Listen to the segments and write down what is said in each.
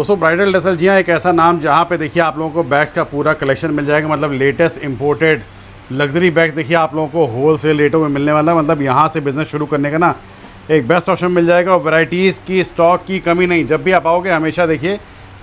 दोस्तों bridal tussle जी हाँ, एक ऐसा नाम जहाँ पे देखिए आप लोगों को बैग्स का पूरा कलेक्शन मिल जाएगा। मतलब लेटेस्ट इंपोर्टेड लग्जरी बैग्स देखिए आप लोगों को होल सेल रेटों में मिलने वाला है। मतलब यहाँ से बिजनेस शुरू करने का ना एक बेस्ट ऑप्शन मिल जाएगा। और वैरायटीज़ की स्टॉक की कमी नहीं, जब भी आप आओगे हमेशा देखिए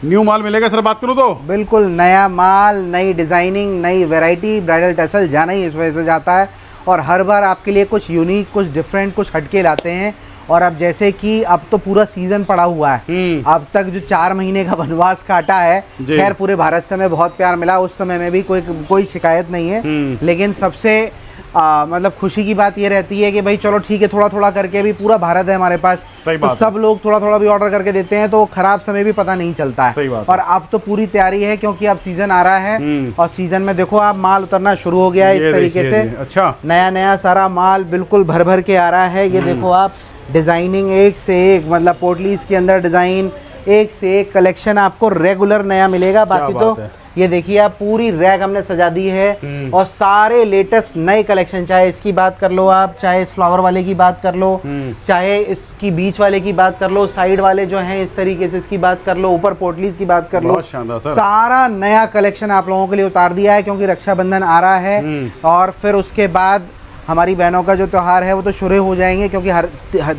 न्यू माल मिलेगा। सर बात करूँ तो बिल्कुल नया माल, नई डिज़ाइनिंग, नई वैरायटी। ब्राइडल टसल जाना ही इस वजह से जाता है और हर बार आपके लिए कुछ यूनिक, कुछ डिफरेंट, कुछ हटके लाते हैं। और अब जैसे कि अब तो पूरा सीजन पड़ा हुआ है, अब तक जो 4 महीने का वनवास काटा है, खैर पूरे भारत से हमें बहुत प्यार मिला, उस समय में भी कोई शिकायत नहीं है। लेकिन सबसे मतलब खुशी की बात ये रहती है कि भाई चलो ठीक है, थोड़ा थोड़ा करके भी पूरा भारत है हमारे पास, तो सब लोग थोड़ा थोड़ा भी ऑर्डर करके देते हैं तो खराब समय भी पता नहीं चलता है। और अब तो पूरी तैयारी है क्योंकि अब सीजन आ रहा है और सीजन में देखो आप माल उतरना शुरू हो गया है इस तरीके से। अच्छा, नया नया सारा माल बिल्कुल भर भर के आ रहा है। ये देखो आप, डिज़ाइनिंग एक से एक, मतलब पोटलीज के अंदर डिज़ाइन एक से एक कलेक्शन आपको रेगुलर नया मिलेगा। बाकी तो ये देखिए आप, पूरी रैक हमने सजा दी है और सारे लेटेस्ट नए कलेक्शन, चाहे इसकी बात कर लो आप, चाहे इस फ्लावर वाले की बात कर लो, चाहे इसकी बीच वाले की बात कर लो, साइड वाले जो हैं इस तरीके से इसकी बात कर लो, ऊपर पोटलीज की बात कर लो, सारा नया कलेक्शन आप लोगों के लिए उतार दिया है क्योंकि रक्षाबंधन आ रहा है। और फिर उसके बाद हमारी बहनों का जो त्यौहार है वो तो शुरू हो जाएंगे क्योंकि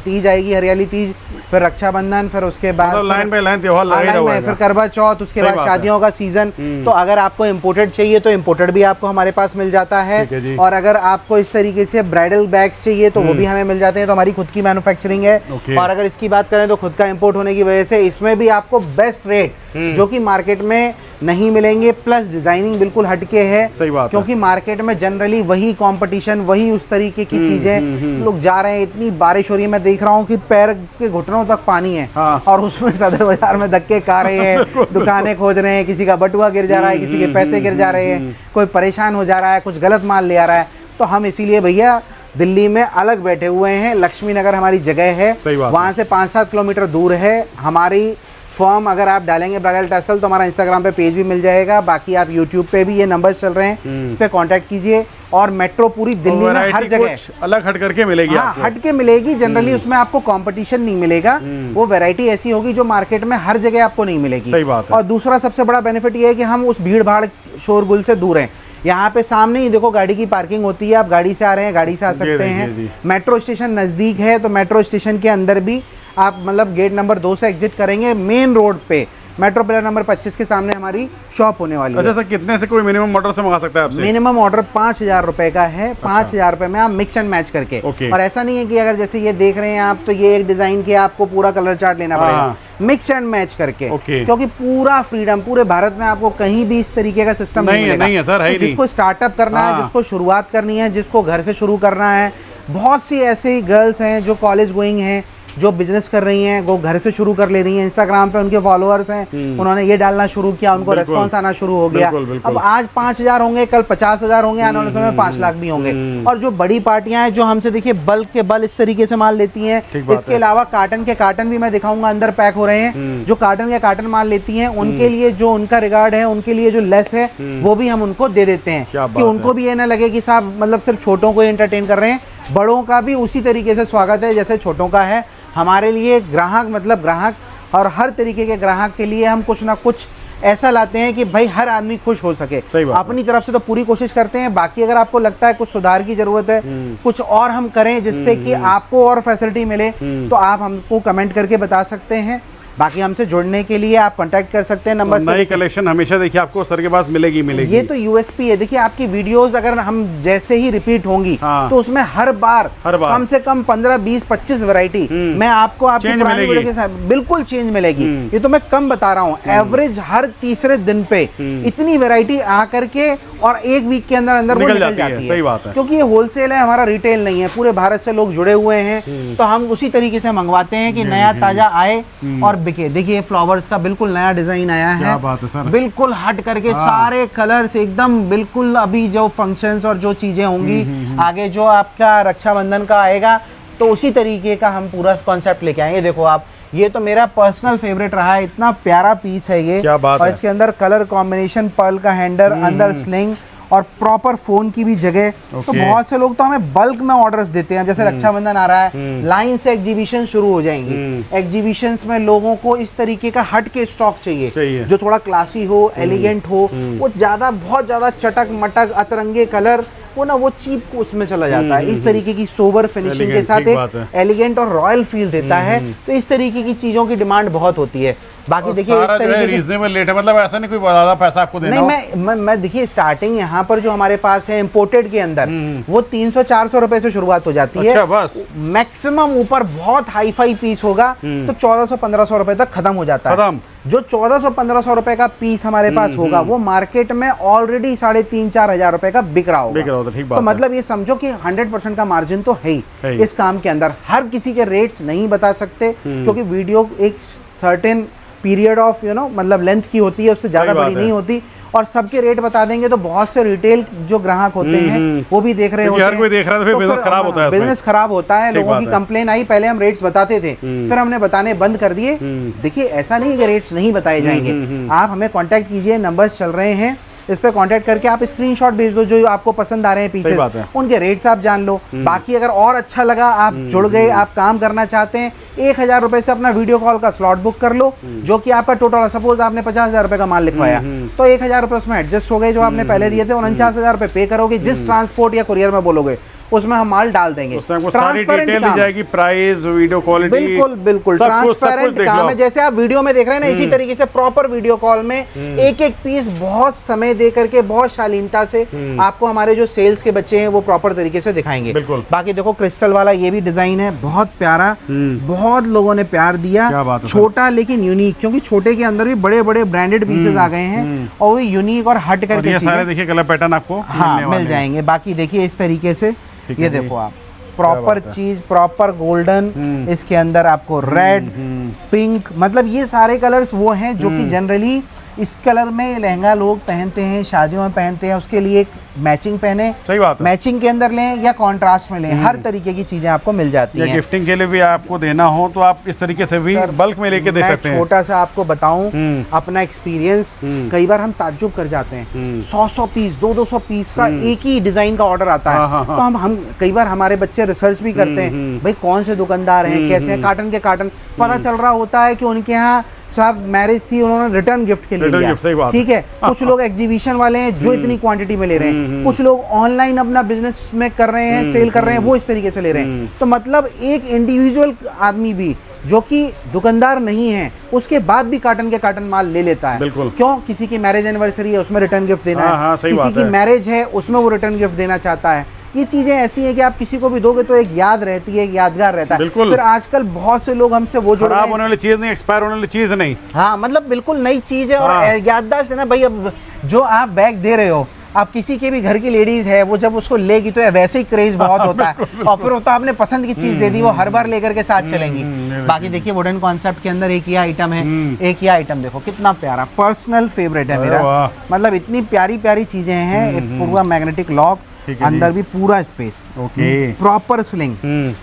तीज आएगी, हरियाली तीज, फिर रक्षाबंधन, फिर उसके बाद लाइन बाय लाइन त्योहार लगा हुआ है, फिर करवा चौथ, उसके बाद शादियों का सीजन। तो अगर आपको इम्पोर्टेड चाहिए तो इम्पोर्टेड भी आपको हमारे पास मिल जाता है और अगर आपको इस तरीके से ब्राइडल बैग्स चाहिए तो वो भी हमें मिल जाते हैं। तो हमारी खुद की मैन्युफैक्चरिंग है। और अगर इसकी बात करें तो खुद का इम्पोर्ट होने की वजह से इसमें भी आपको बेस्ट रेट जो कि मार्केट में नहीं मिलेंगे, प्लस डिजाइनिंग बिल्कुल हटके है। सही बात क्योंकि मार्केट में जनरली वही कंपटीशन, वही उस तरीके की चीजें लोग जा रहे हैं। इतनी बारिश हो रही है, मैं देख रहा हूँ कि पैर के घुटनों तक पानी है और उसमें सदर बाजार में धक्के खा रहे हैं, दुकानें खोज रहे हैं, किसी का बटुआ गिर जा रहा है, किसी के पैसे गिर जा रहे हैं, कोई परेशान हो जा रहा है, कुछ गलत माल ले आ रहा है। तो हम इसीलिए भैया दिल्ली में अलग बैठे हुए हैं। लक्ष्मी नगर हमारी जगह है, वहाँ से 5-7 किलोमीटर दूर है हमारी फॉर्म। अगर आप डालेंगे ब्राइडल टसल तो हमारा इंस्टाग्राम पे पेज भी मिल जाएगा। बाकी आप यूट्यूब पे भी ये नंबर चल रहे हैं, इस पे कांटेक्ट कीजिए। और मेट्रो पूरी दिल्ली में हर जगह अलग हट करके मिलेगी। हाँ, हट के मिलेगी। जनरली उसमें आपको कंपटीशन नहीं मिलेगा, वो वैरायटी ऐसी होगी जो मार्केट में हर जगह आपको नहीं मिलेगी। सही बात है। और दूसरा सबसे बड़ा बेनिफिट ये है कि हम उस भीड़ भाड़ शोरगुल से दूर हैं। यहाँ पे सामने ही देखो गाड़ी की पार्किंग होती है, आप गाड़ी से आ रहे हैं, गाड़ी से आ सकते हैं। मेट्रो स्टेशन नज़दीक है तो मेट्रो स्टेशन के अंदर भी आप मतलब गेट नंबर 2 से एग्जिट करेंगे, मेन रोड पे मेट्रो पिलर नंबर 25 के सामने हमारी शॉप होने वाली है। अच्छा सर, कितने से कोई मिनिमम ऑर्डर से मंगा सकता है आपसे? मिनिमम ऑर्डर 5000 रुपए का है। 5000 रुपए में आप मिक्स एंड मैच करके। और ऐसा नहीं है कि अगर जैसे ये देख रहे हैं आप तो ये एक डिजाइन के आपको पूरा कलर चार्ट लेना पड़ेगा, मिक्स एंड मैच करके। क्योंकि पूरा फ्रीडम, पूरे भारत में आपको कहीं भी इस तरीके का सिस्टम नहीं है सर। है जिसको स्टार्टअप करना है, जिसको शुरुआत करनी है, जिसको घर से शुरू करना है, बहुत सी ऐसी गर्ल्स हैं जो कॉलेज गोइंग हैं, जो बिजनेस कर रही हैं, वो घर से शुरू कर ले रही हैं। इंस्टाग्राम पे उनके फॉलोअर्स हैं, उन्होंने ये डालना शुरू किया, उनको रेस्पॉन्स आना शुरू हो गया। अब आज 5000 होंगे, कल 50000 होंगे, आने वाले समय 5 लाख भी होंगे। और जो बड़ी पार्टियां हैं जो हमसे देखिए बल्क के बल इस तरीके से माल लेती हैं, इसके अलावा कार्टन के कार्टन भी मैं दिखाऊंगा अंदर पैक हो रहे हैं। जो कार्टन के कार्टन माल लेती हैं उनके लिए जो उनका रिगार्ड है, उनके लिए जो लेस है वो भी हम उनको दे देते हैं कि उनको भी ये ना लगे कि साहब मतलब सिर्फ छोटों को एंटरटेन कर रहे हैं। बड़ों का भी उसी तरीके से स्वागत है जैसे छोटों का है। हमारे लिए ग्राहक मतलब ग्राहक, और हर तरीके के ग्राहक के लिए हम कुछ ना कुछ ऐसा लाते हैं कि भाई हर आदमी खुश हो सके। अपनी तरफ से तो पूरी कोशिश करते हैं। बाकी अगर आपको लगता है कुछ सुधार की जरूरत है, कुछ और हम करें जिससे कि आपको और फैसिलिटी मिले, तो आप हमको कमेंट करके बता सकते हैं। बाकी हमसे जुड़ने के लिए आप कांटेक्ट कर सकते हैं नंबर। नई कलेक्शन हमेशा देखिए आपको सर के पास मिलेगी। ये तो यूएसपी है। देखिए आपकी वीडियोस अगर हम जैसे ही रिपीट होंगी तो उसमें हर बार कम से कम 15, 20, 25 वैरायटी मैं आपको आपकी पुरानी वीडियो के साथ बिल्कुल चेंज मिलेगी। ये तो मैं कम बता रहा हूँ, एवरेज हर तीसरे दिन पे इतनी वैरायटी आ करके और एक वीक के अंदर अंदर वो निकल जाती है। सही बात है। क्योंकि ये होलसेल है, हमारा रिटेल नहीं है। पूरे भारत से लोग जुड़े हुए हैं तो हम उसी तरीके से मंगवाते हैं कि नया ताजा आए और बिके। देखिए फ्लावर्स का बिल्कुल नया डिजाइन आया है। क्या बात है सर। बिल्कुल हट करके सारे कलर्स एकदम बिल्कुल। अभी जो फंक्शंस और जो चीजें होंगी आगे जो आपका रक्षाबंधन का आएगा तो उसी तरीके का हम पूरा कॉन्सेप्ट लेके आएंगे। देखो आप, ये तो मेरा पर्सनल फेवरेट रहा है, इतना प्यारा पीस है ये। क्या बात और है। इसके अंदर कलर कॉम्बिनेशन, पर्ल का हैंडल, अंदर स्लिंग और प्रॉपर फोन की भी जगह। तो बहुत से लोग तो हमें बल्क में ऑर्डर्स देते हैं, जैसे रक्षाबंधन आ रहा है, लाइन से एग्जीबिशन शुरू हो जाएंगी। एग्जीबिशंस में लोगों को इस तरीके का हट के स्टॉक चाहिए जो थोड़ा क्लासी हो, एलिगेंट हो, वो ज्यादा बहुत ज्यादा चटक मटक अतरंगे कलर वो ना वो चीप उसमें चला जाता है। इस तरीके की सोबर फिनिशिंग के साथ एक एलिगेंट और रॉयल फील देता है। तो इस तरीके की चीजों की डिमांड बहुत होती है। बाकी देखिए इस तरीके रीजनेबल रेट है, मतलब ऐसा नहीं कोई ज्यादा पैसा आपको देना नहीं। मैं देखिए स्टार्टिंग यहाँ पर जो हमारे पास है इम्पोर्टेड के अंदर वो 300-400 रुपए से शुरुआत हो जाती है। बस मैक्सिमम ऊपर बहुत हाई फाई पीस होगा तो 1400-1500 रुपए तक खत्म हो जाता है। जो 1400-1500 रुपए का पीस हमारे पास होगा वो मार्केट में ऑलरेडी 3,500-4 हजार रुपए का बिक रहा होगा। तो मतलब ये समझो कि 100% का मार्जिन तो है ही इस काम के अंदर। हर किसी के रेट्स नहीं बता सकते क्योंकि वीडियो एक सर्टेन पीरियड ऑफ मतलब लेंथ की होती है, उससे ज्यादा बड़ी नहीं होती। और सबके रेट बता देंगे तो बहुत से रिटेल जो ग्राहक होते हैं वो भी देख रहे होते हैं, कोई देख रहा है तो फिर बिजनेस खराब होता है। बिजनेस खराब होता है। लोगों की कंप्लेन आई, पहले हम रेट्स बताते थे फिर हमने बताने बंद कर दिए। देखिए ऐसा नहीं है कि रेट्स नहीं बताए जाएंगे। आप हमें कांटेक्ट कीजिए, नंबर्स चल रहे हैं, इस पे कांटेक्ट करके आप स्क्रीनशॉट भेज दो जो आपको पसंद आ रहे हैं पीसेस, उनके रेट्स आप जान लो। बाकी अगर और अच्छा लगा, आप जुड़ गए, आप काम करना चाहते हैं, 1,000 रुपए से अपना वीडियो कॉल का स्लॉट बुक कर लो जो कि आपका टोटल, सपोज आपने 50,000 रुपए का माल लिखवाया तो 1,000 रुपए उसमें एडजस्ट हो गए जो आपने पहले दिए थे। 49,000 रुपए पे करोगे, जिस ट्रांसपोर्ट या कुरियर में बोलोगे उसमें हम माल डाल देंगे। ट्रांसपेरेंट दी जाएगी, प्राइस, वीडियो क्वालिटी, बिल्कुल बिल्कुल ट्रांसपेरेंट काम है। जैसे आप वीडियो में देख रहे हैं ना, इसी तरीके से प्रॉपर वीडियो कॉल में एक एक पीस बहुत समय दे करके बहुत शालीनता से आपको हमारे जो सेल्स के बच्चे हैं वो प्रॉपर तरीके से दिखाएंगे। बाकी देखो क्रिस्टल वाला ये भी डिजाइन है, बहुत प्यारा, बहुत लोगों ने प्यार दिया। छोटा लेकिन यूनिक, क्योंकि छोटे के अंदर भी बड़े बड़े ब्रांडेड पीसेस आ गए हैं और वो यूनिक और हट करके सारे देखिए कलर पैटर्न आपको मिल जाएंगे। बाकी देखिए इस तरीके से ये देखो आप प्रॉपर चीज, प्रॉपर गोल्डन, इसके अंदर आपको रेड, पिंक, मतलब ये सारे कलर्स वो हैं जो कि जनरली इस कलर में लहंगा लोग पहनते हैं, शादियों में पहनते हैं, उसके लिए मैचिंग पहने। सही बात है। मैचिंग के अंदर लें या कॉन्ट्रास्ट में लें, हर तरीके की चीजें आपको मिल जाती हैं। गिफ्टिंग के लिए भी आपको देना हो तो आप इस तरीके से भी बल्क में लेके दे सकते हैं। छोटा सा आपको बताऊं अपना एक्सपीरियंस, कई बार हम ताज्जुब कर जाते हैं, 100 पीस 200 पीस का एक ही डिजाइन का ऑर्डर आता है। तो हम कई बार हमारे बच्चे रिसर्च भी करते हैं, भाई कौन से दुकानदार हैं, कैसे हैं, कार्टन के कार्टन पता चल रहा होता है कि उनके यहाँ साहब मैरिज थी, उन्होंने रिटर्न गिफ्ट के लिए लिया, ठीक है। कुछ लोग एग्जीबिशन वाले हैं जो इतनी क्वांटिटी में ले रहे हैं, कुछ लोग ऑनलाइन अपना बिजनेस में कर रहे हैं, सेल कर रहे हैं, वो इस तरीके से ले रहे हैं। तो मतलब एक इंडिविजुअल आदमी भी जो कि दुकानदार नहीं है उसके बाद भी कार्टन के कार्टन माल ले लेता है। क्यों? किसी की मैरिज एनिवर्सरी है उसमें रिटर्न गिफ्ट देना है, किसी की मैरिज है उसमें वो रिटर्न गिफ्ट देना चाहता है। ये चीजें ऐसी हैं कि आप किसी को भी दोगे तो एक याद रहती है, एक यादगार रहता है। फिर आजकल बहुत से लोग हमसे वो जुड़ रहे हैं, खराब होने वाली चीज नहीं, एक्सपायर होने वाली चीज नहीं। हाँ मतलब बिल्कुल नई चीज है और याददाश्त है ना भाई। अब जो आप बैग दे रहे हो, आप किसी के भी घर की लेडीज है वो जब उसको लेगी तो वैसे ही क्रेज बहुत होता है। और फिर होता आपने पसंद की चीज दे दी, वो हर बार लेकर के साथ चलेंगी। बाकी देखिए वुडन कॉन्सेप्ट के अंदर एक ये आइटम है, एक ये आइटम देखो कितना प्यारा, पर्सनल फेवरेट है मेरा। मतलब इतनी प्यारी प्यारी चीजें हैं। पूरा मैग्नेटिक लॉक, अंदर भी पूरा स्पेस, प्रॉपर स्लिंग,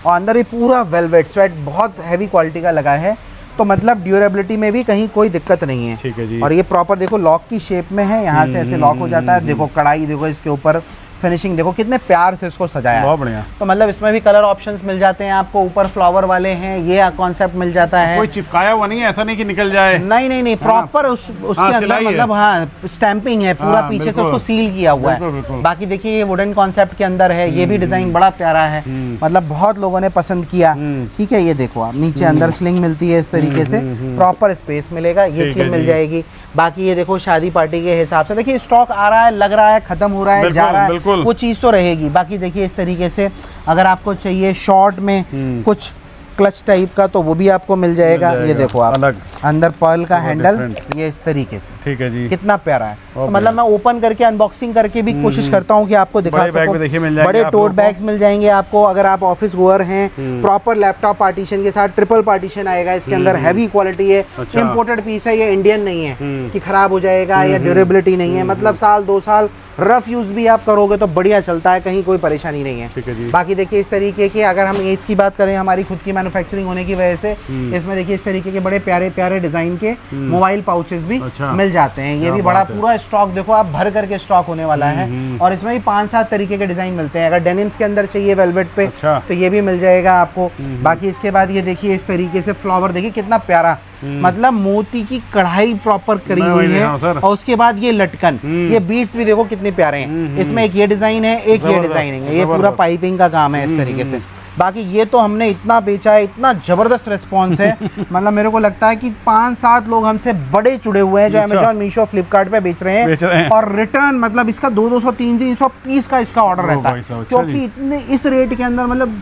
और अंदर भी पूरा वेलवेट स्वेट बहुत हैवी क्वालिटी का लगा है। तो मतलब ड्यूरेबिलिटी में भी कहीं कोई दिक्कत नहीं है। ठीक है जी। और ये प्रॉपर देखो लॉक की शेप में है, यहाँ से ऐसे लॉक हो जाता है। देखो कढ़ाई देखो, इसके ऊपर फिनिशिंग देखो, कितने प्यार से इसको सजाया है, बहुत बढ़िया। तो मतलब इसमें भी कलर ऑप्शंस मिल जाते हैं आपको, ऊपर फ्लावर वाले हैं, ये कॉन्सेप्ट मिल जाता है। कोई चिपकाया हुआ नहीं है, ऐसा नहीं कि निकल जाए, नहीं प्रॉपर उसके अंदर मतलब स्टैंपिंग है पूरा, पीछे से उसको सील किया हुआ है। बाकी देखिए ये वुडन कॉन्सेप्ट के अंदर है, ये भी डिजाइन बड़ा प्यारा है, मतलब बहुत लोगों ने पसंद किया। ठीक है, ये देखो आप नीचे अंदर स्लिंग मिलती है इस तरीके से, प्रॉपर स्पेस मिलेगा, ये चीज मिल जाएगी। बाकी ये देखो शादी पार्टी के हिसाब से, देखिए स्टॉक आ रहा है, लग रहा है, खत्म हो रहा है, जा रहा है, वो चीज तो रहेगी। बाकी देखिए इस तरीके से अगर आपको चाहिए शॉर्ट में कुछ क्लच टाइप का तो वो भी आपको मिल जाएगा। ये देखो आप अलग अंदर पर्ल का हैंडल, ये इस तरीके से, ठीक है जी, कितना प्यारा है। तो मतलब मैं ओपन करके अनबॉक्सिंग करके भी कोशिश करता हूँ कि आपको दिखा सकूं। बड़े टोट बैग्स मिल जाएंगे आपको अगर आप ऑफिस गोअर हैं। प्रॉपर लैपटॉप पार्टीशन के साथ ट्रिपल पार्टीशन आएगा इसके अंदर, हैवी क्वालिटी है, इम्पोर्टेड पीस है, ये इंडियन नहीं है कि खराब हो जाएगा या ड्यूरेबिलिटी नहीं है। मतलब साल 2 साल रफ यूज भी आप करोगे तो बढ़िया चलता है, कहीं कोई परेशानी नहीं है। ठीक है जी। बाकी देखिए इस तरीके के, अगर हम इसकी बात करें हमारी खुद की मैन्युफैक्चरिंग होने की वजह से इसमें देखिए इस तरीके के बड़े प्यारे प्यारे डिजाइन के मोबाइल पाउचेस भी मिल जाते हैं। ये भी बड़ा पूरा स्टॉक देखो आप भर करके स्टॉक होने वाला है, और इसमें भी 5-7 तरीके के डिजाइन मिलते हैं। अगर डेनिम्स के अंदर चाहिए वेलवेट पे तो ये भी मिल जाएगा आपको। बाकी इसके बाद ये देखिए इस तरीके से फ्लावर देखिए कितना प्यारा, मतलब मोती की कढ़ाई प्रॉपर करी हुई है, और उसके बाद ये लटकन, ये बीड्स भी देखो कितने प्यारे हैं। इसमें एक ये डिजाइन है, एक ये डिजाइन है, ये पूरा पाइपिंग का काम है इस तरीके से। बाकी ये तो हमने इतना बेचा है, इतना जबरदस्त रिस्पांस है, मतलब मेरे को लगता है कि 5-7 लोग हमसे बड़े जुड़े हुए हैं जो अमेजॉन, मीशो, फ्लिपकार्ट पे बेच रहे हैं। और रिटर्न मतलब इसका 200, 300 पीस का इसका ऑर्डर रहता है, क्योंकि इतने इस रेट के अंदर, मतलब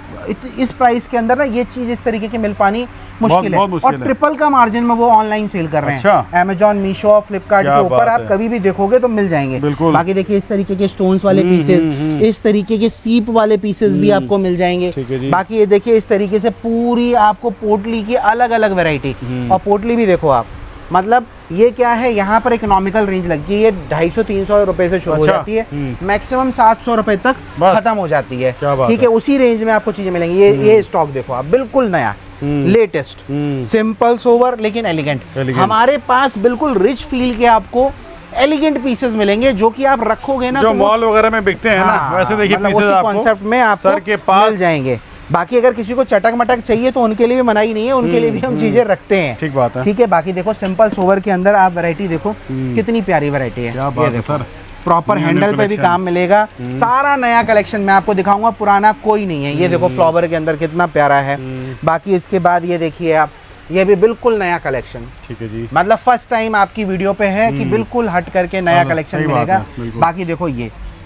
इस प्राइस के अंदर ना ये चीज इस तरीके की मिल पानी मुश्किल है। और ट्रिपल का मार्जिन में वो ऑनलाइन सेल कर रहे हैं अमेजॉन, मीशो, फ्लिपकार्ट के ऊपर। आप कभी भी देखोगे तो मिल जाएंगे। बाकी देखिए इस तरीके के स्टोन्स वाले पीसेस, इस तरीके के सीप वाले पीसेस भी आपको मिल जाएंगे। बाकी ये देखिए इस तरीके से पूरी आपको पोटली की अलग अलग वैरायटी, और पोटली भी देखो आप, मतलब ये क्या है, यहाँ पर इकोनॉमिकल रेंज लगती है, ये 250-300 रुपए से शुरू हो जाती है, मैक्सिमम 700 रुपए तक खत्म हो जाती है। ठीक है, उसी रेंज में आपको चीजें मिलेंगी। ये स्टॉक देखो आप, बिल्कुल नया, लेटेस्ट, सिंपल सोवर लेकिन एलिगेंट। हमारे पास बिल्कुल रिच फील के आपको एलिगेंट पीसेस मिलेंगे, जो कि आप रखोगे ना जो मॉल वगैरह में बिकते हैं ना, वैसे देखिए मतलब उसी कॉन्सेप्ट में आपको सर के पास मिल जाएंगे। बाकी अगर किसी को चटक मटक चाहिए तो उनके लिए भी मनाही नहीं है, उनके लिए भी हम चीजें रखते हैं। ठीक बात है। ठीक है, बाकी देखो सिंपल सोवर के अंदर आप वैरायटी देखो कितनी प्यारी वैरायटी है। ये देखो प्रॉपर हैंडल पे भी काम मिलेगा, सारा नया कलेक्शन मैं आपको दिखाऊंगा, पुराना कोई नहीं है। ये देखो फ्लावर के अंदर कितना प्यारा है। बाकी इसके बाद ये देखिए आप, ये भी बिल्कुल नया कलेक्शन। ठीक है जी, मतलब फर्स्ट टाइम आपकी वीडियो पे है कि बिल्कुल हट करके नया कलेक्शन मिलेगा। बाकी देखो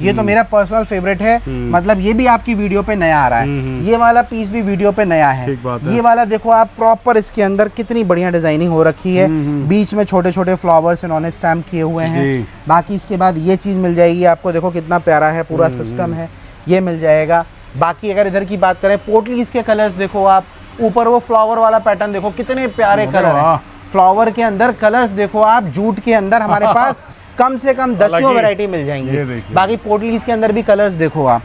ये तो मेरा पर्सनल फेवरेट है, मतलब ये भी आपकी वीडियो पे नया आ रहा है। ये वाला पीस भी वीडियो पे नया है। ये वाला देखो आप, प्रॉपर इसके अंदर कितनी बढ़िया डिजाइनिंग हो रखी है, बीच में छोटे छोटे फ्लावर्स इन्होंने स्टैम्प किए हुए हैं। बाकी इसके बाद ये चीज मिल जाएगी आपको, देखो कितना प्यारा है, पूरा सिस्टम है, ये मिल जाएगा। बाकी अगर इधर की बात करें, पोटलीज के कलर्स देखो आप, ऊपर वो फ्लावर वाला पैटर्न देखो, कितने प्यारे कलर है। फ्लावर के अंदर कलर्स देखो आप, जूट के अंदर हमारे पास कम से कम 10 वैरायटी मिल जाएंगी। बाकी पोटलीज के अंदर भी कलर्स देखो आप,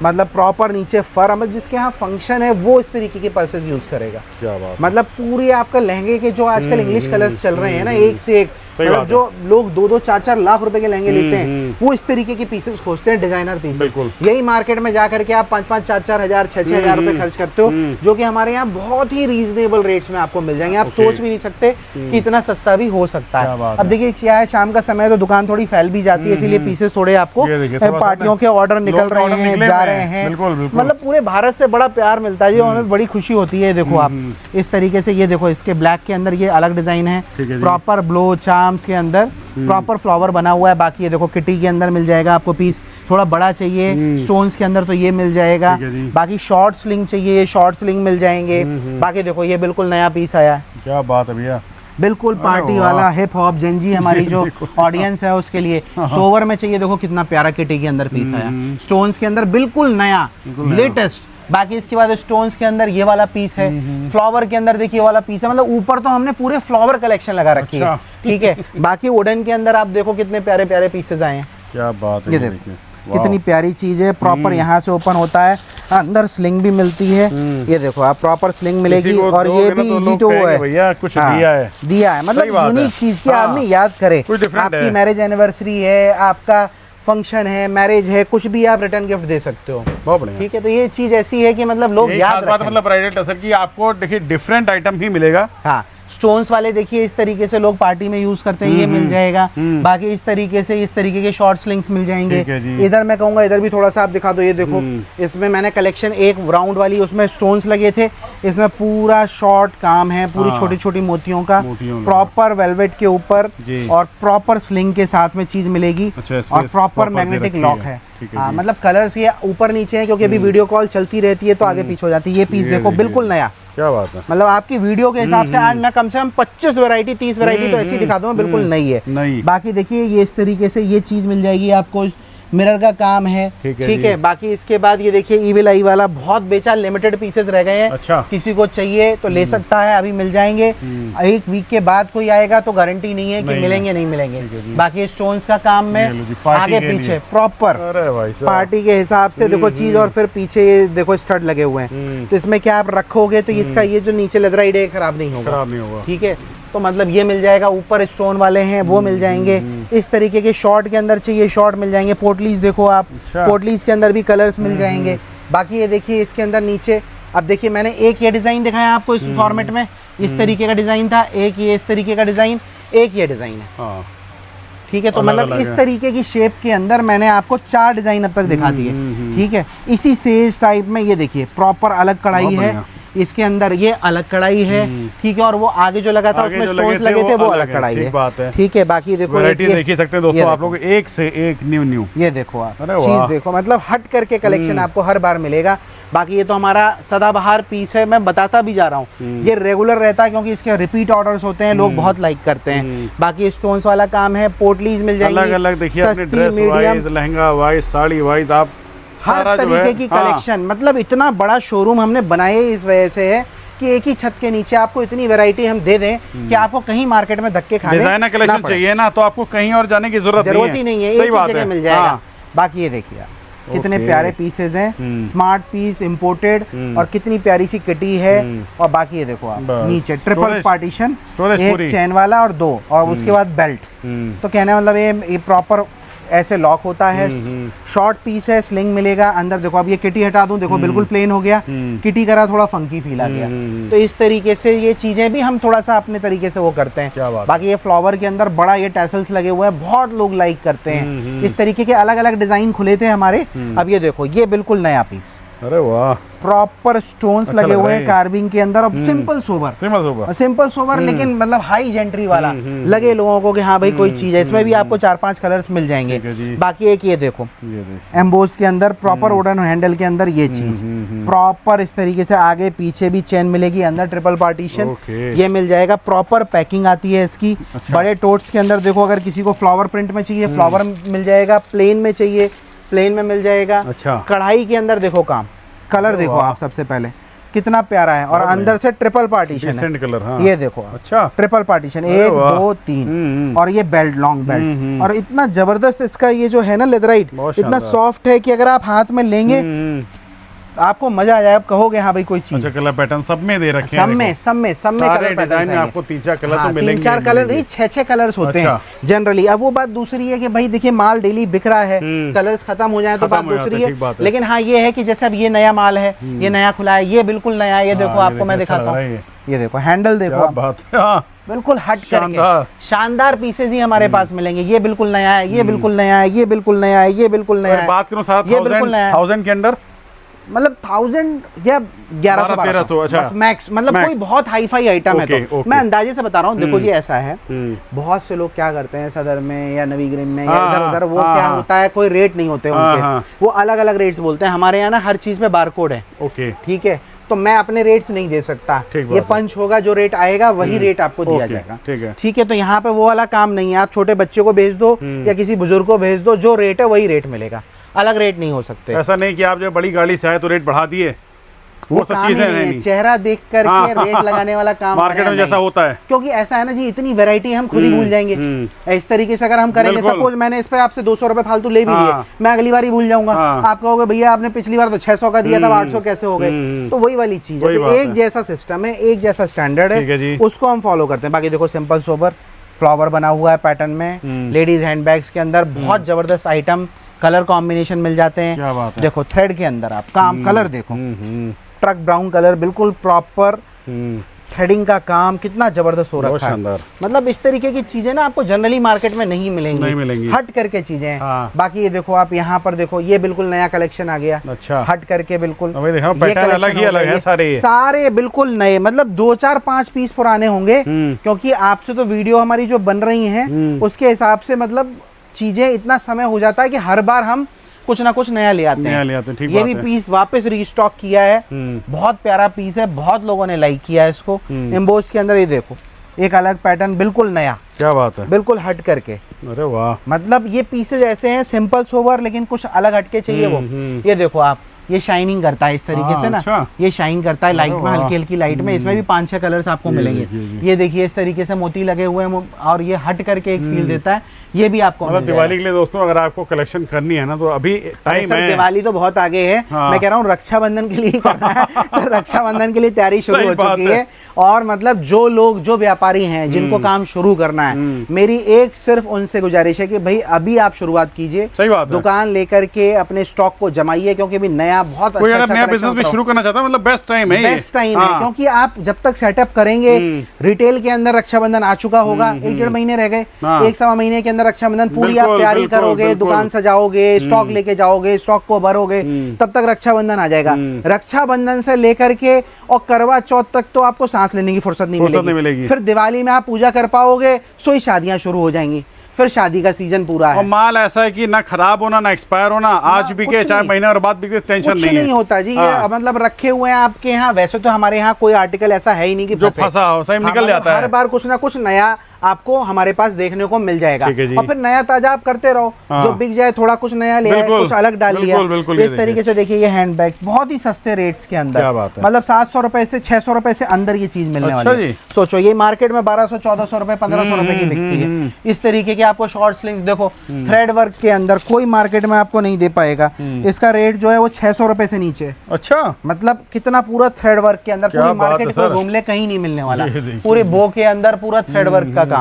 मतलब प्रॉपर नीचे फर, मतलब जिसके यहाँ फंक्शन है वो इस तरीके के पर्सेस यूज करेगा। क्या बात, मतलब पूरी आपका लहंगे के जो आजकल इंग्लिश कलर्स चल रहे हैं ना, एक से एक, मतलब जो लोग 2-2, 4-4 लाख रुपए के लहंगे लेते हैं, वो इस तरीके के पीसेस खोजते हैं, डिजाइनर पीसेस। यही मार्केट में जाकर के आप 5-5, 4-4 हजार, 6-6 हजार रुपए खर्च करते हो, जो कि हमारे यहाँ बहुत ही रीजनेबल रेट्स में आपको मिल जाएंगे। आप सोच भी नहीं सकते कि इतना सस्ता भी हो सकता है। अब देखिए क्या है, शाम का समय तो दुकान थोड़ी फैल भी जाती है, इसीलिए पीसेस थोड़े आपको पार्टियों के ऑर्डर निकल रहे हैं, जा रहे हैं, मतलब पूरे भारत से बड़ा प्यार मिलता है, जो हमें बड़ी खुशी होती है। देखो आप इस तरीके से, ये देखो इसके ब्लैक के अंदर ये अलग डिजाइन है, प्रॉपर ब्लो चार्म्स के अंदर प्रॉपर फ्लावर बना हुआ है। बाकी ये देखो किटी के अंदर मिल जाएगा आपको पीस, थोड़ा बड़ा चाहिए स्टोन्स के अंदर तो ये मिल जाएगा। बाकी शॉर्ट स्लिंग चाहिए, ये शॉर्ट स्लिंग मिल जाएंगे। बाकी देखो ये बिल्कुल नया पीस आया है, क्या बात है भैया, बिल्कुल पार्टी वाला, हिप हॉप जेंजी हमारी जो ऑडियंस है उसके लिए। सोवर में चाहिए, देखो कितना प्यारा किटी के अंदर पीस आया, स्टोन्स के अंदर बिल्कुल नया, लेटेस्ट। बाकी इसके बाद स्टोन्स के अंदर ये वाला पीस है, फ्लावर के अंदर देखिए वाला पीस है, मतलब ऊपर तो हमने पूरे फ्लावर कलेक्शन लगा रखी है। ठीक है, बाकी वुडन के अंदर आप देखो कितने प्यारे प्यारे पीसेस आए हैं। क्या बात है, ये देखो कितनी प्यारी चीज है, प्रॉपर यहाँ से ओपन होता है, अंदर स्लिंग भी मिलती है। ये देखो आप, प्रॉपर स्लिंग मिलेगी, और ये भी इजी टू है भैया, कुछ दिया है, मतलब यूनिक चीज की आदमी याद करे। आपकी मैरिज एनिवर्सरी है, आपका फंक्शन है, मैरिज है, कुछ भी आप रिटर्न गिफ्ट दे सकते हो। बहुत बढ़िया। ठीक है, तो ये चीज ऐसी है कि मतलब लोग याद रखें। मतलब ब्राइडल टसर की आपको देखिए डिफरेंट आइटम ही मिलेगा। हाँ, स्टोन्स वाले देखिए इस तरीके से लोग पार्टी में यूज करते हैं, ये मिल जाएगा। बाकी इस तरीके से इस तरीके के शॉर्ट स्लिंग्स मिल जाएंगे। इधर मैं कहूंगा इधर भी थोड़ा सा आप दिखा दो, ये देखो इसमें मैंने कलेक्शन एक राउंड वाली, उसमें स्टोन्स लगे थे, इसमें पूरा शॉर्ट काम है, पूरी छोटी छोटी मोतियों का, प्रॉपर वेलवेट के ऊपर, और प्रॉपर स्लिंग के साथ में चीज मिलेगी, और प्रॉपर मैग्नेटिक लॉक है। मतलब कलर्स ये ऊपर नीचे है, क्योंकि अभी वीडियो कॉल चलती रहती है तो आगे पीछे हो जाती है। ये पीस देखो बिल्कुल नया, क्या बात है, मतलब आपकी वीडियो के हिसाब से आज मैं कम से कम 25 वैरायटी 30 वैरायटी तो ऐसी दिखा दूंगा, बिल्कुल नई है। बाकी देखिए ये इस तरीके से ये चीज मिल जाएगी आपको, मिरर का काम है, ठीक है। बाकी इसके बाद ये देखिए ईविल आई वाला बहुत बेचा, लिमिटेड पीसेस रह गए हैं। अच्छा। किसी को चाहिए तो ले सकता है, अभी मिल जाएंगे। एक वीक के बाद कोई आएगा तो गारंटी नहीं है कि मिलेंगे नहीं मिलेंगे। बाकी स्टोन्स का काम में आगे पीछे प्रॉपर पार्टी के हिसाब से देखो चीज, और फिर पीछे ये देखो स्टड लगे हुए हैं, तो इसमें क्या आप रखोगे तो इसका ये जो नीचे लेदराइड है खराब नहीं होगा, ठीक है। तो मतलब ये मिल जाएगा, ऊपर स्टोन वाले हैं वो मिल जाएंगे। इस तरीके के शॉर्ट के अंदर चाहिए शॉर्ट मिल जाएंगे। पोटलीज देखो आप, पोटलीज के अंदर भी कलर्स मिल जाएंगे। बाकी ये देखिए इसके अंदर नीचे, अब देखिए मैंने एक ये डिजाइन दिखाया आपको इस फॉर्मेट में, इस तरीके का डिजाइन था, एक ये इस तरीके का डिजाइन, एक ये डिजाइन है, ठीक है। तो मतलब इस तरीके की शेप के अंदर मैंने आपको 4 डिजाइन अब तक दिखा दिए, ठीक है। इसी सेज टाइप में ये देखिए प्रॉपर अलग कढ़ाई है, इसके अंदर ये अलग कढ़ाई है, ठीक है। और वो आगे जो लगा था उसमें स्टोन्स लगे थे वो अलग कढ़ाई है, ठीक है। बाकी देखो देख ही सकते हैं दोस्तों आप लोग, एक से एक न्यू ये देखो आप चीज देखो, मतलब हट करके कलेक्शन आपको हर बार मिलेगा। बाकी ये तो हमारा सदाबहार पीस है, मैं बताता भी जा रहा हूँ, ये रेगुलर रहता है क्योंकि इसके रिपीट ऑर्डर्स होते हैं, लोग बहुत लाइक करते हैं। बाकी स्टोन्स वाला काम है, पोटलीज मिल जाएंगी अलग अलग, देखिए medium, lehenga wise, sari wise, आप हर तरीके की कलेक्शन। मतलब इतना बड़ा शोरूम हमने बनाया इस वजह से है कि एक ही छत के नीचे आपको इतनी वैरायटी हम दे दें कि आपको कहीं मार्केट में धक्के खाने डिजाइनर कलेक्शन चाहिए ना, तो आपको कहीं और जाने की जरूरत ही नहीं है, एक ही जगह मिल जाएगा। बाकी ये देखिए आप कितने प्यारे पीसेज हैं, स्मार्ट पीस इंपोर्टेड, और कितनी प्यारी सी किटी है। और बाकी ये देखो आप नीचे ट्रिपल पार्टीशन, एक चैन वाला और 2, और उसके बाद बेल्ट। तो कहने मतलब ये प्रॉपर ऐसे लॉक होता है। शॉर्ट पीस है, स्लिंग मिलेगा अंदर। देखो अब ये किटी हटा दूं, देखो बिल्कुल प्लेन हो गया, किटी करा थोड़ा फंकी फील आ गया। तो इस तरीके से ये चीजें भी हम थोड़ा सा अपने तरीके से वो करते हैं। बाकी ये फ्लावर के अंदर बड़ा ये टैसल्स लगे हुए हैं, बहुत लोग लाइक करते हैं। इस तरीके के अलग अलग डिजाइन खुले थे हमारे। अब ये देखो ये बिल्कुल नया पीस, अरे वाह, प्रॉपर स्टोन्स लगे हुए हैं कार्विंग के अंदर। और सिंपल सोबर लेकिन मतलब हाई जेंट्री वाला लगे लोगों को कि हाँ भाई कोई चीज है। इसमें भी आपको 4-5 कलर्स मिल जाएंगे। बाकी एक ये देखो एम्बोस के अंदर प्रॉपर वुडन हैंडल के अंदर ये चीज प्रॉपर इस तरीके से, आगे पीछे भी चेन मिलेगी, अंदर ट्रिपल पार्टीशन ये मिल जाएगा। प्रॉपर पैकिंग आती है इसकी। बड़े टोट्स के अंदर देखो, अगर किसी को फ्लावर प्रिंट में चाहिए फ्लावर मिल जाएगा, प्लेन में चाहिए प्लेन में मिल जाएगा। अच्छा। कढ़ाई के अंदर देखो काम, कलर देखो आप सबसे पहले कितना प्यारा है, और अंदर से ट्रिपल पार्टीशन है कलर। हाँ। ये देखो अच्छा, ट्रिपल पार्टीशन 1 2 3, और ये बेल्ट, लॉन्ग बेल्ट, और इतना जबरदस्त इसका ये जो है ना लेदराइट, इतना सॉफ्ट है कि अगर आप हाथ में लेंगे आपको मजा आ जाए, आप कहोगे हाँ भाई कोई चीज। अच्छा, कलर पैटर्न सब में दे रखे हैं, सब में कलर डिजाइन में आपको 3-4 कलर तो मिलेंगे। 3-4 कलर नहीं, 6-6 कलर्स होते हैं जनरली। अब वो बात दूसरी है कि भाई देखिए माल डेली बिक रहा है, कलर्स खत्म हो जाए तो बात दूसरी है। लेकिन हाँ ये है कि जैसे अब ये नया माल है, ये नया खुला है, ये बिल्कुल नया है। ये देखो आपको मैं दिखाता हूँ, ये देखो हैंडल देखो, बिल्कुल हट करके शानदार पीसेस ही हमारे पास मिलेंगे। ये बिल्कुल नया है, ये बिल्कुल नया है, ये बिल्कुल नया है, ये बिल्कुल नया है। बात करूं सारा ये बिल्कुल नया है 1000 के अंदर, मतलब 1000 या 1100 अच्छा मैक्स, मतलब कोई बहुत हाई फाई आइटम है। तो मैं अंदाजे से बता रहा हूँ। देखो जी ऐसा है, बहुत से लोग क्या करते हैं सदर में या नवीग्रीन में या इधर उधर, वो क्या होता है कोई रेट नहीं होते उनके, वो अलग अलग रेट्स बोलते हैं। हमारे यहाँ ना हर चीज में बारकोड है, ठीक है। तो मैं अपने रेट्स नहीं दे सकता, ये पंच होगा, जो रेट आएगा वही रेट आपको दिया जाएगा, ठीक है। तो यहाँ पे वो वाला काम नहीं है। आप छोटे बच्चे को भेज दो या किसी बुजुर्ग को भेज दो, जो रेट है वही रेट मिलेगा, अलग रेट नहीं हो सकते। ऐसा नहीं कि आप जो बड़ी गाड़ी से आए तो रेट बढ़ा दिए, वो सब चीजें नहीं। चेहरा देख करके रेट लगाने वाला काम मार्केट में जैसा होता है, क्योंकि ऐसा है ना जी, इतनी वैरायटी हम खुद ही भूल जाएंगे। इस तरीके से अगर हम करेंगे, सपोज मैंने इस पे आपसे 200 रुपए फालतू ले भी लिए, मैं अगली बार ही भूल जाऊंगा। आप कहोगे भैया आपने पिछली बार तो 600 का दिया था, 800 कैसे हो गए? तो वही वाली चीज है, एक जैसा सिस्टम है, एक जैसा स्टैंडर्ड है, उसको हम फॉलो करते हैं। बाकी देखो सिंपल सोबर फ्लावर बना हुआ है पैटर्न में, लेडीज हैंडबैग्स के अंदर बहुत जबरदस्त आइटम, कलर कॉम्बिनेशन मिल जाते हैं। देखो थ्रेड के अंदर आप काम, कलर देखो, ट्रक ब्राउन कलर, बिल्कुल प्रॉपर थ्रेडिंग का काम, कितना जबरदस्त हो रखा है। मतलब इस तरीके की चीजें ना आपको जनरली मार्केट में नहीं मिलेंगी, हट करके चीजें। बाकी ये देखो आप यहाँ पर देखो, ये बिल्कुल नया कलेक्शन आ गया। अच्छा, हट करके बिल्कुल अलग है, सारे बिल्कुल नए, मतलब 2-4-5 पीस पुराने होंगे, क्योंकि आपसे तो वीडियो हमारी जो बन रही है उसके हिसाब से मतलब चीजें इतना समय हो जाता है कि हर बार हम कुछ ना कुछ नया ले आते हैं। ये भी पीस वापस रीस्टॉक किया है, बहुत प्यारा पीस है, बहुत लोगों ने लाइक किया है इसको। एम्बोस के अंदर ये देखो एक अलग पैटर्न, बिल्कुल नया। क्या बात है, बिल्कुल हट करके। अरे वाह, मतलब ये पीसेज ऐसे हैं सिंपल सोवर, लेकिन कुछ अलग हटके चाहिए वो। ये देखो आप, ये शाइनिंग करता है इस तरीके से ना। अच्छा। ये शाइन करता है लाइट में, हल्की हल्की लाइट में। इसमें भी 5-6 कलर्स आपको मिलेंगे। ये देखिए इस तरीके से मोती लगे हुए हैं और ये हट करके एक फील देता है। ये भी आपको मतलब दिवाली के लिए दोस्तों अगर आपको कलेक्शन करनी है ना तो अभी टाइम है। दिवाली तो बहुत आगे है। हाँ। मैं कह रहा हूँ रक्षाबंधन के लिए ही करना है। तो रक्षाबंधन के लिए तैयारी शुरू हो चुकी है। और मतलब जो लोग, जो व्यापारी हैं जिनको काम शुरू करना है, मेरी एक सिर्फ उनसे गुजारिश है कि भाई अभी आप शुरुआत कीजिए। सही बात है। दुकान लेकर के अपने स्टॉक को जमाइए, क्योंकि अभी नया बहुत कोई अगर नया बिजनेस भी शुरू करना चाहता है, मतलब बेस्ट टाइम है, बेस्ट टाइम है। क्योंकि आप जब तक सेटअप करेंगे, रिटेल के अंदर रक्षाबंधन आ चुका होगा, 1-1.5 महीने रह गए, 1-1.25 महीने के अंदर रक्षाबंधन पूरी आप तैयारी करोगे, दुकान सजाओगे, स्टॉक लेके जाओगे, स्टॉक को भरोगे, तब तक रक्षाबंधन आ जाएगा। रक्षाबंधन से लेकर के और करवा चौथ तक तो आपको सांस लेने की फुर्सत नहीं मिलेगी। फिर दिवाली में आप पूजा कर पाओगे, सोई शादियां शुरू हो जाएंगी, फिर शादी का सीजन पूरा है। और माल ऐसा है कि ना खराब होना, ना एक्सपायर होना, आज बिके चाहे महीने और बाद बिके, टेंशन नहीं होता जी। ये मतलब रखे हुए हैं आपके यहाँ। वैसे तो हमारे यहाँ कोई आर्टिकल ऐसा है ही नहीं कि जो फंसा हो, सही निकल जाता है। हर बार कुछ ना कुछ नया आपको हमारे पास देखने को मिल जाएगा। और फिर नया ताजा आप करते रहो, जो बिक जाए थोड़ा कुछ नया ले आए, कुछ अलग डाल लिया। इस तरीके से देखिए ये हैंड बैग्स बहुत ही सस्ते रेट्स के अंदर, मतलब 700 रुपए से 600 रुपए से अंदर ये चीज मिलने वाली है। सोचो ये मार्केट में 1200-1400 रुपए 1500 रुपए की बिकती है। इस तरीके के आपको शॉर्ट स्लिंग्स देखो थ्रेड वर्क के अंदर कोई मार्केट में आपको नहीं दे पाएगा। इसका रेट जो है वो 600 रुपए से नीचे। अच्छा, मतलब कितना पूरा थ्रेड वर्क के अंदर, पूरी मार्केट को घूम ले कहीं नहीं मिलने वाला। पूरे बो के अंदर पूरा थ्रेड वर्क का काम।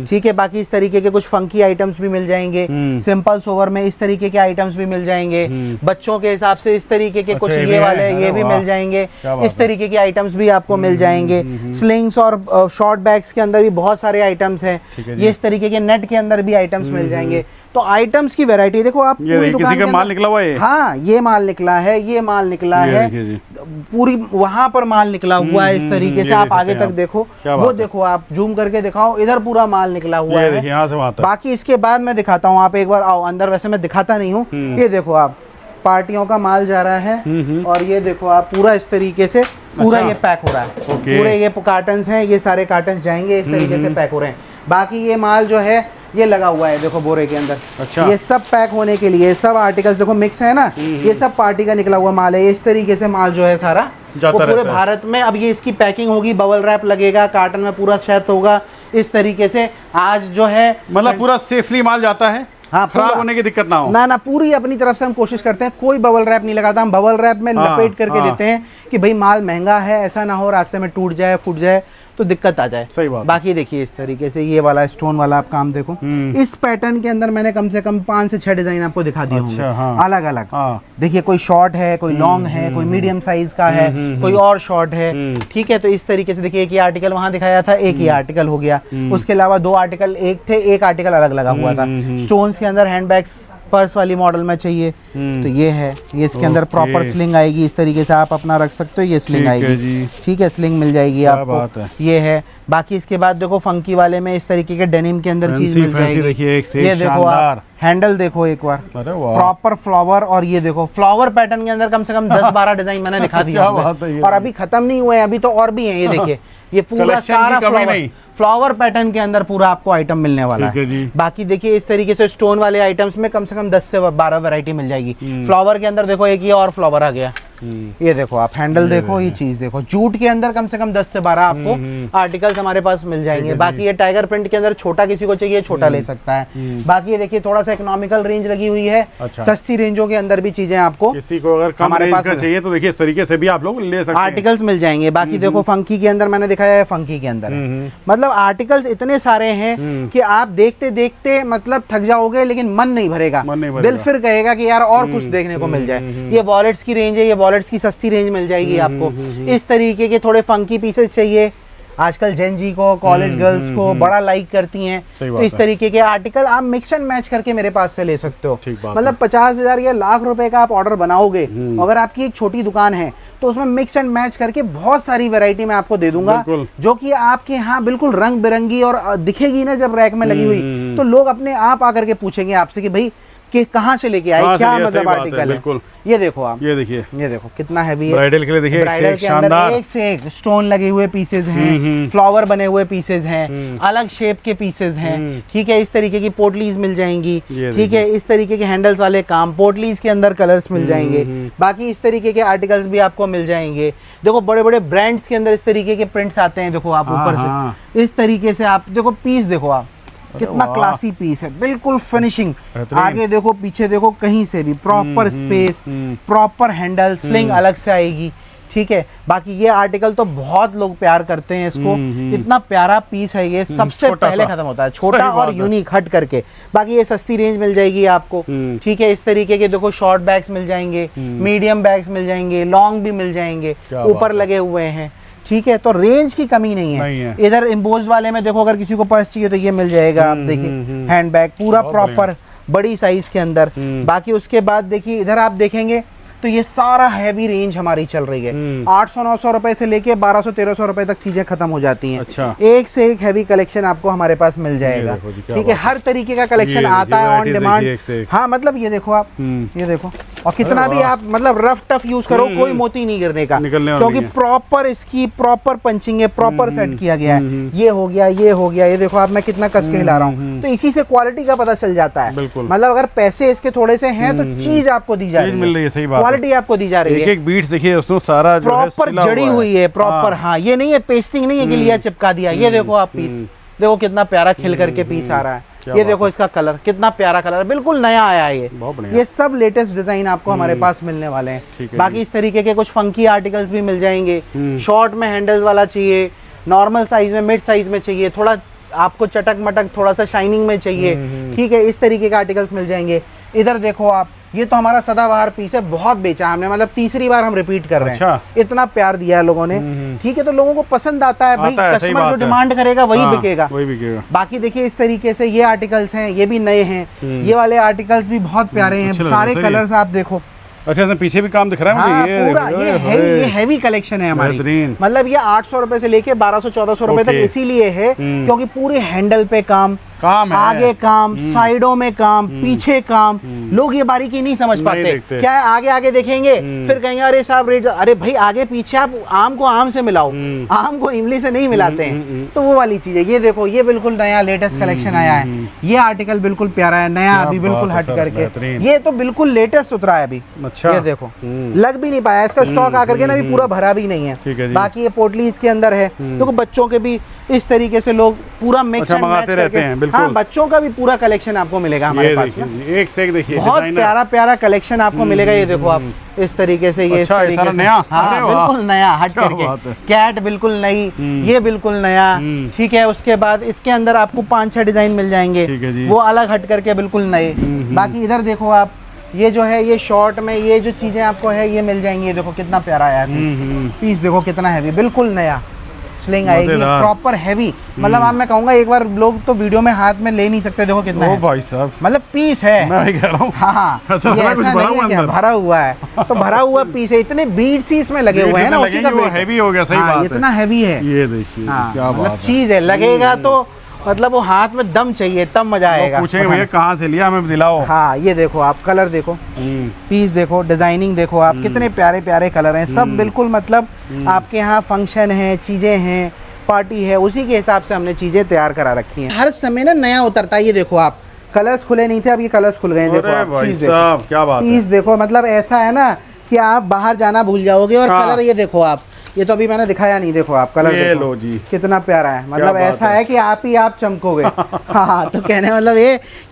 ठीक है, बाकी इस तरीके के कुछ फंकी आइटम्स भी मिल जाएंगे। सिंपल सोवर में इस तरीके के आइटम्स भी मिल जाएंगे। बच्चों के हिसाब से इस तरीके के कुछ ये वाले ये भी मिल जाएंगे। इस तरीके के आइटम्स भी आपको मिल जाएंगे। स्लिंग्स और शॉर्ट बैग्स के अंदर भी बहुत सारे आइटम्स हैं। ये इस तरीके के नेट के अंदर भी आइटम्स मिल जाएंगे। तो आइटम्स की वैरायटी देखो आप, पूरी दुकान के माल निकला हुआ है। हाँ, ये माल निकला है, ये माल निकला है, पूरी वहां पर माल निकला हुआ है। इस तरीके से आप आगे तक देखो, वो देखो आप जूम करके दिखाओ, इधर पूरा माल निकला हुआ है। यहाँ से वहाँ तक। बाकी इसके बाद मैं दिखाता हूँ, आप एक बार आओ अंदर। वैसे मैं दिखाता नहीं हूँ। ये देखो आप, पार्टियों का माल जा रहा है। और ये देखो आप पूरा इस तरीके से पूरा ये पैक हो रहा है। पूरे ये कार्टन्स हैं, ये सारे कार्टन्स जाएंगे, इस तरीके से पैक हो रहे हैं। बाकी ये माल जो है ये लगा हुआ है देखो बोरे के अंदर। अच्छा। ये सब पैक होने के लिए, सब आर्टिकल्स देखो मिक्स है ना, ये सब पार्टी का निकला हुआ माल है। इस तरीके से माल जो है सारा वो पूरे भारत में। अब ये इसकी पैकिंग होगी, बबल रैप लगेगा, कार्टन में पूरा सेट होगा। इस तरीके से आज जो है मतलब पूरा सेफली माल जाता है। हाँ, खराब होने की दिक्कत ना हो। ना पूरी अपनी तरफ से हम कोशिश करते हैं, कोई बबल रैप नहीं लगाता। हम बबल रैप में लपेट करके देते हैं कि भाई माल महंगा है, ऐसा ना हो रास्ते में टूट जाए, फूट जाए तो दिक्कत आ जाए। सही बात। बाकी देखिए इस तरीके से ये वाला स्टोन वाला आप काम देखो। इस पैटर्न के अंदर मैंने कम से कम 5 से 6 डिजाइन आपको दिखा दिए होंगे। हाँ। अलग अलग। हाँ। देखिए कोई शॉर्ट है, कोई लॉन्ग है, कोई मीडियम साइज का है, कोई और शॉर्ट है। ठीक है, तो इस तरीके से देखिए एक ही आर्टिकल वहां दिखाया था, एक ही आर्टिकल हो गया। उसके अलावा 2 आर्टिकल एक थे, एक आर्टिकल अलग लगा हुआ था। स्टोन्स के अंदर हैंडबैग्स पर्स वाली मॉडल में चाहिए तो ये है। ये इसके अंदर प्रॉपर स्लिंग आएगी, इस तरीके से आप अपना रख सकते हो। ये स्लिंग आएगी, ठीक है, स्लिंग मिल जाएगी आपको। ये है। बाकी इसके बाद देखो फंकी वाले में इस तरीके के डेनिम के अंदर चीज मिल जाएगी। देखिए एक से ये देखो आप हैंडल देखो एक बार, प्रॉपर फ्लावर। और ये देखो फ्लावर पैटर्न के अंदर कम से कम 10-12 डिजाइन मैंने दिखा दिया। और अभी खत्म नहीं हुए, अभी तो और भी हैं। ये देखिए ये पूरा सारा फ्लावर पैटर्न के अंदर पूरा आपको आइटम मिलने वाला है। बाकी देखिए इस तरीके से स्टोन वाले आइटम्स में कम से कम 10 से 12 वैरायटी मिल जाएगी। फ्लावर के अंदर देखो एक ये और फ्लावर आ गया। ये देखो आप हैंडल देखो, ये चीज देखो। जूट के अंदर कम से कम 10 से 12 आपको आर्टिकल्स हमारे पास मिल जाएंगे। बाकी ये टाइगर प्रिंट के अंदर छोटा किसी को चाहिए छोटा ले सकता है। बाकी ये देखिए थोड़ा सा इकोनॉमिकल रेंज लगी हुई है। सस्ती रेंजों के अंदर भी चीजें आपको, किसी को अगर हमारे पास चाहिए तो देखिए इस तरीके से भी आप लोग ले सकते हैं, आर्टिकल्स मिल जाएंगे। बाकी देखो फंकी के अंदर मैंने दिखाया है, फंकी के अंदर मतलब आर्टिकल्स इतने सारे हैं कि आप देखते देखते मतलब थक जाओगे, लेकिन मन नहीं भरेगा। दिल फिर कहेगा कि यार और कुछ देखने को मिल जाए। ये वॉलेट्स की रेंज है, ये वॉलेट्स की सस्ती रेंज मिल जाएगी आपको। इस तरीके के थोड़े फंकी पीसेस चाहिए, आजकल जेन जी को, कॉलेज गर्ल्स को बड़ा लाइक करती हैं, तो इस तरीके के आर्टिकल आप मिक्स एंड मैच करके मेरे पास से ले सकते हो। मतलब 50,000 या लाख रुपए का आप ऑर्डर बनाओगे, अगर आपकी एक छोटी दुकान है तो उसमें मिक्स एंड मैच करके बहुत सारी वैरायटी मैं आपको दे दूंगा, जो कि आपके यहाँ बिल्कुल रंग बिरंगी और दिखेगी ना जब रैक में लगी हुई, तो लोग अपने आप आकर के पूछेंगे आपसे कि भाई कि कहाँ से लेके आए, क्या मतलब आर्टिकल है। ये देखो आप, ये देखिए, ये देखो कितना हैवी है। ब्राइडल के लिए देखिए, ब्राइडल के अंदर एक से एक स्टोन लगे हुए पीसेज हैं, फ्लावर बने हुए पीसेज हैं, अलग शेप के पीसेज हैं, ठीक है। इस तरीके की पोटलीज मिल जाएंगी, ठीक है। इस तरीके के हैंडल्स वाले काम, पोटलीज के अंदर कलर्स मिल जाएंगे। बाकी इस तरीके के आर्टिकल्स भी आपको मिल जाएंगे। देखो बड़े बड़े ब्रांड्स के अंदर इस तरीके के प्रिंट्स आते हैं। देखो आप ऊपर से इस तरीके से आप देखो पीस, देखो आप कितना क्लासी पीस है, बिल्कुल फिनिशिंग। आगे देखो, पीछे देखो, कहीं से भी proper space, proper handle, sling अलग से आएगी, ठीक है। बाकी ये आर्टिकल तो बहुत लोग प्यार करते हैं इसको, इतना प्यारा पीस है ये, सबसे पहले खत्म होता है, छोटा और यूनिक हट करके। बाकी ये सस्ती रेंज मिल जाएगी आपको, ठीक है। इस तरीके के देखो शॉर्ट बैग्स मिल जाएंगे, मीडियम बैग्स मिल जाएंगे, लॉन्ग भी मिल जाएंगे, ऊपर लगे हुए हैं, ठीक है। तो रेंज की कमी नहीं है। इधर इम्पोज वाले में देखो, अगर किसी को पर्स चाहिए तो ये मिल जाएगा। आप देखिए हैंड बैग पूरा प्रॉपर बड़ी साइज के अंदर। बाकी उसके बाद देखिए इधर आप देखेंगे तो ये सारा हैवी रेंज हमारी चल रही है। 800-900 रुपए से लेके 1200-1300 रुपए तक चीजें खत्म हो जाती हैं। अच्छा। एक से एक हैवी कलेक्शन आपको हमारे पास मिल जाएगा, ठीक है। हर तरीके का कलेक्शन आता है ऑन डिमांड। हाँ मतलब ये देखो आप, ये देखो, और कितना भी आप मतलब रफ टफ यूज करो, कोई मोती नहीं गिरने का, क्योंकि प्रॉपर इसकी प्रॉपर पंचिंग है, प्रॉपर सेट किया गया है। ये हो गया, ये हो गया, ये देखो आप, मैं कितना कस के हिला रहा हूँ। तो इसी से क्वालिटी का पता चल जाता है। मतलब अगर पैसे इसके थोड़े से हैं तो चीज आपको दी जा रही है, क्वालिटी आपको दी जा रही है। एक बीट्स देखिए उसमें सारा प्रॉपर जड़ी हुई है, प्रॉपर। हाँ ये नहीं है पेस्टिंग नहीं है कि लिया चिपका दिया। ये देखो आप पीस, देखो कितना प्यारा खिल करके पीस आ रहा है। ये देखो इसका कलर, कितना प्यारा कलर है, बिल्कुल नया आया है ये सब लेटेस्ट डिजाइन आपको हमारे पास मिलने वाले हैं। बाकी इस तरीके के कुछ फंकी आर्टिकल्स भी मिल जाएंगे। शॉर्ट में हैंडल्स वाला चाहिए, नॉर्मल साइज में, मिड साइज में चाहिए, थोड़ा आपको चटक मटक थोड़ा सा शाइनिंग में चाहिए, ठीक है। इस तरीके के आर्टिकल्स मिल जाएंगे। इधर देखो आप, ये तो हमारा सदाबहार पीस है, बहुत बेचा हमने, मतलब तीसरी बार हम रिपीट कर रहे हैं। इतना प्यार दिया है लोगों ने, ठीक है। तो लोगों को पसंद आता है भाई, कस्टमर जो डिमांड करेगा वही बिकेगा। बाकी देखिए इस तरीके से ये आर्टिकल्स हैं, ये भी नए हैं। ये वाले आर्टिकल्स भी बहुत प्यारे हैं, सारे कलर्स आप देखो। अच्छा, पीछे भी काम दिख रहा है मुझे। हाँ, पूरा ये हैवी कलेक्शन है हमारी। मतलब ये 800 रुपए से लेके 1200-1400 रुपए तक इसीलिए है क्योंकि पूरे हैंडल पे काम है, आगे काम, साइडों में काम, पीछे काम। लोग ये बारीकी नहीं समझ पाते। क्या है, आगे आगे देखेंगे फिर कहेंगे अरे साहब रेट, अरे भाई आगे पीछे आप आम को आम से मिलाओ, आम को इमली से नहीं मिलाते हैं। तो वो वाली चीज है। ये देखो, ये बिल्कुल नया लेटेस्ट कलेक्शन आया है। ये आर्टिकल बिल्कुल प्यारा है, नया, अभी बिल्कुल हट करके। ये तो बिल्कुल लेटेस्ट उतरा है अभी। अच्छा। ये देखो लग भी नहीं पाया, इसका स्टॉक आकर के ना अभी पूरा भरा भी नहीं है। बाकी ये पोटली इसके अंदर है। देखो बच्चों के भी इस तरीके से लोग पूरा मिक्स एंड मैच करके, हाँ बच्चों का भी पूरा कलेक्शन आपको मिलेगा हमारे पास ना। एक से एक देखिए, बहुत प्यारा प्यारा कलेक्शन आपको मिलेगा। ये देखो आप इस तरीके से, ये इस तरीके से, हाँ बिल्कुल नया हट करके। कैट बिल्कुल नई, ये बिल्कुल नया, ठीक है। उसके बाद इसके अंदर आपको 5-6 डिजाइन मिल जाएंगे, वो अलग हट करके बिल्कुल नए। बाकी इधर देखो आप, ये जो है ये शॉर्ट में ये जो चीजें आपको है ये मिल जाएंगी। ये देखो कितना प्यारा आया है पीस, देखो कितना हैवी, बिल्कुल नया स्लिंग आएगी, प्रॉपर हैवी। मतलब आप, मैं कहूंगा एक बार लोग तो वीडियो में हाथ में ले नहीं सकते। देखो कितना है भाई साहब, मतलब पीस है, मैं वही कह रहा हूं। हाँ, अच्छा, ये ऐसा नहीं है क्या भरा हुआ है, तो भरा हुआ पीस है। इतने बीड्स ही इसमें लगे हुए हैं ना, उसी का हैवी हो गया। सही बात है, इतना हैवी है। ये देखिए क्या मतलब चीज है, लगेगा तो मतलब वो हाथ में दम चाहिए तब मजा आएगा। पूछेंगे भैया कहाँ से लिया, हमें दिलाओ। हाँ ये देखो आप, कलर देखो, पीस देखो, डिजाइनिंग देखो आप, कितने प्यारे प्यारे कलर हैं सब। बिल्कुल मतलब आपके यहाँ फंक्शन है, चीजें हैं, पार्टी है, उसी के हिसाब से हमने चीजें तैयार करा रखी हैं। हर समय ना नया उतरता है। ये देखो आप, कलर्स खुले नहीं थे, अब ये कलर्स खुल गए हैं। देखो आप चीज देखो, क्या बात है। पीस देखो, मतलब ऐसा है ना कि आप बाहर जाना भूल जाओगे। और कलर ये देखो आप, ये तो अभी मैंने दिखाया नहीं, देखो आप कलर देखो, लो जी कितना प्यारा है। मतलब ऐसा है कि आप ही आप चमकोगे। हाँ, तो कहने मतलब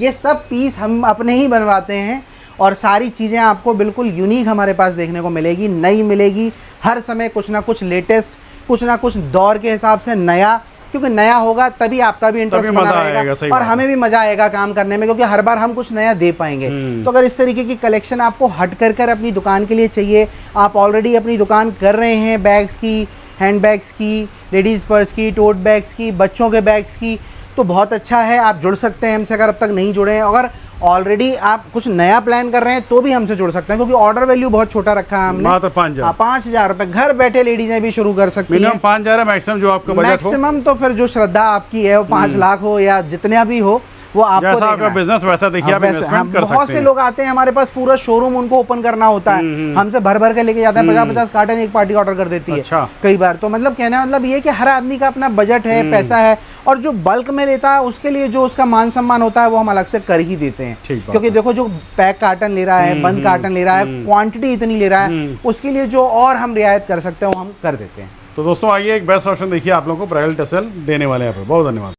ये सब पीस हम अपने ही बनवाते हैं और सारी चीज़ें आपको बिल्कुल यूनिक हमारे पास देखने को मिलेगी, नई मिलेगी। हर समय कुछ ना कुछ लेटेस्ट, कुछ ना कुछ दौर के हिसाब से नया, क्योंकि नया होगा तभी आपका भी इंटरेस्ट बना रहेगा और हमें भी मजा आएगा काम करने में, क्योंकि हर बार हम कुछ नया दे पाएंगे। तो अगर इस तरीके की कलेक्शन आपको हट कर अपनी दुकान के लिए चाहिए, आप ऑलरेडी अपनी दुकान कर रहे हैं बैग्स की, हैंड बैग्स की, लेडीज़ पर्स की, टोट बैग्स की, बच्चों के बैग्स की, तो बहुत अच्छा है, आप जुड़ सकते हैं हमसे। अगर अब तक नहीं जुड़े हैं, अगर ऑलरेडी आप कुछ नया प्लान कर रहे हैं तो भी हमसे जुड़ सकते हैं, क्योंकि ऑर्डर वैल्यू बहुत छोटा रखा है हमने, मात्र 5,000 रुपए। घर बैठे लेडीजें भी शुरू कर सकती हैं। 5,000 मैक्सिमम जो आपका बजट हो। मैक्सिमम तो फिर जो श्रद्धा आपकी है वो 5 लाख हो या जितना भी हो, वो आपको जैसा आपका बिजनेस वैसा देखिए आप इन्वेस्टमेंट कर सकते हैं। बहुत से लोग आते हैं हमारे पास, पूरा शोरूम उनको ओपन करना होता है, हमसे भर भर के लेके जाते हैं, 50-50 कार्टन एक पार्टी ऑर्डर कर देती है कई बार। तो मतलब कहना मतलब ये कि हर आदमी का अपना बजट है, पैसा है, और जो बल्क में लेता है उसके लिए जो उसका मान सम्मान होता है वो हम अलग से कर ही देते हैं। क्योंकि देखो जो पैक कार्टन ले रहा है, बंद कार्टन ले रहा है, क्वांटिटी इतनी ले रहा है, उसके लिए जो और हम रियायत कर सकते हैं वो हम कर देते हैं। तो दोस्तों आइए एक बेस्ट ऑप्शन देखिए आप लोगों को ब्राइडल टसल देने वाले हैं। बहुत धन्यवाद।